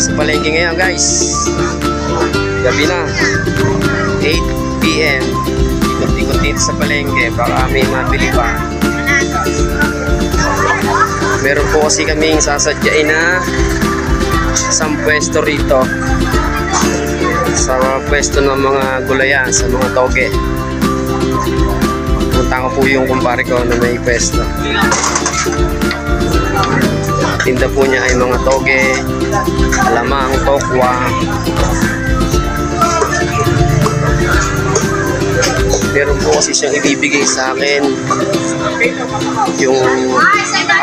sa palengke ngayon guys. Gabi na, 8 PM. Ikot-ikot dito sa palengke, baka may mabili pa. Meron po kasi kaming sasadyain na isang pwesto rito, sa mga pwesto ng mga gulayan, sa mga toge. Punta ko po yung kumpare ko na may pwesto. Tinda po niya ay mga toge, alamang, tokwa. Meron po kasi siyang ibibigay sa akin yung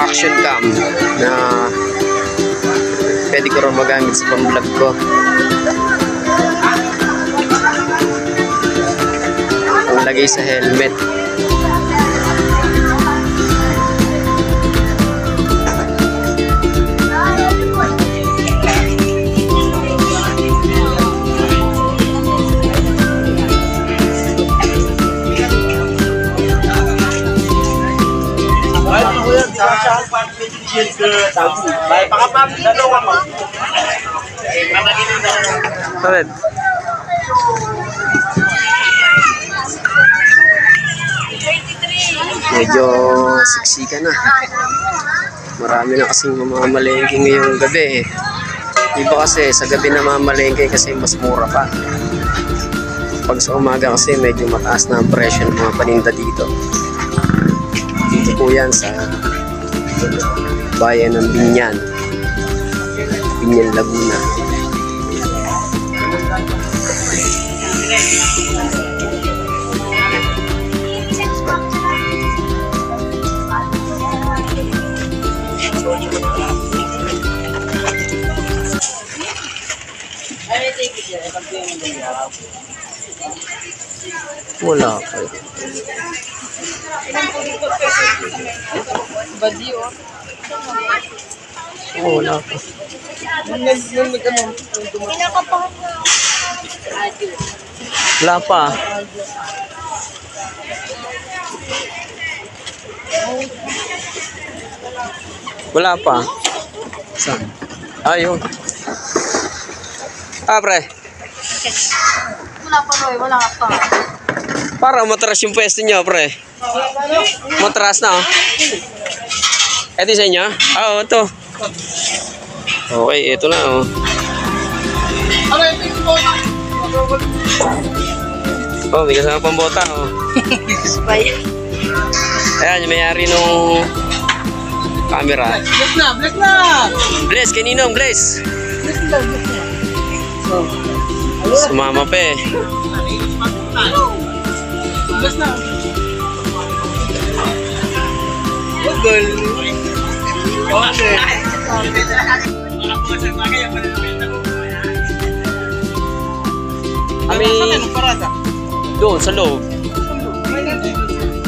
action cam na pwede ko rin magamit sa pang-vlog ko. Ang lagay sa helmet. Bakit? Medyo siksika na. Marami na kasing mamamalengke ngayong gabi. Iba kasi sa gabi na mamamalengke kasi mas mura pa. Pag sa umaga kasi medyo mataas na ang presyo ng mga paninda dito. Dito po yan sa bayan ng Binyan, Laguna. Wala pa. Oh, wala pa. Wala pa. Wala pa. Saan? Ayun. Pre. Wala pa, Roy. Wala pa. Para matras yung pwesto niya, pre. Matras na, oh. Ito sa inyo? Oo, ito. Okay, ito na, oh. Oh, may kasama pang bota, oh. Ayan, yung may-ari nung camera. Bless na! Bless na! Bless, kaninong bless? Bless na! Bless na! Sumama pa eh. Bless na! Google! Okay. Kami doon sa loob.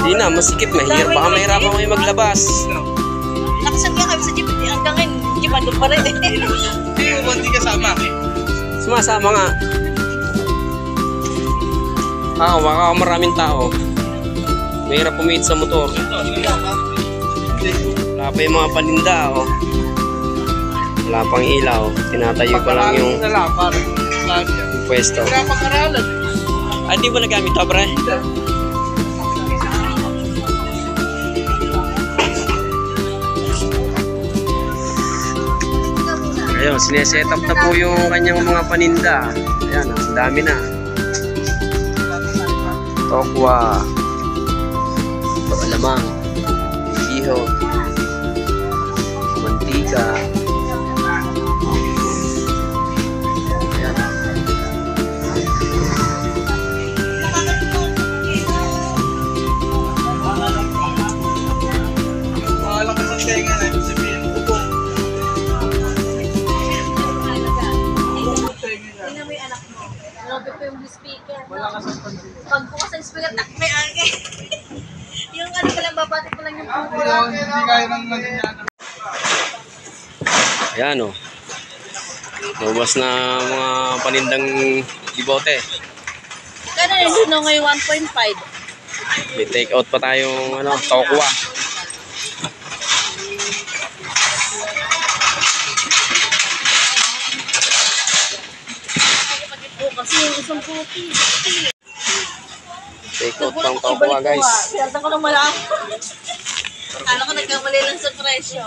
Hindi na, masikip, mahirap. Baka mahirapan kayo maglabas. Nakasag nga kami sa jeep. Hanggang ngayon, jeep andun pa rin. Hindi kasama. Sumasama nga. Baka maraming tao. Mahirap pumihit sa motor. Wala pa yung mga paninda, oh. Wala pang ilaw. Tinatayo pa lang yung pwesto. Hindi mo nagamit ito, pre? Ayun, sineset up na po yung kanyang mga paninda. Ayan, ang dami na. Tokwa, alamang, iho, mantika. Ayan. Mahalang ka sa tenga na ibig sabihin. Tingnan mo yung anak mo. Nalagay ko yung speaker. Pag bukas ang speaker, takme age. Yung ano ko lang, babati ko lang yung pupo. Hindi kaya nang magiging. Ayan, oh. Lumabas na mga panindang dibote. Kano yun no, ngayon 1.5. May take out pa tayong ano, tokwa. yung isang puti. Take out pang pakuha guys. Kaya ko lang malaman. Kala ko nagkamali lang sa presyo.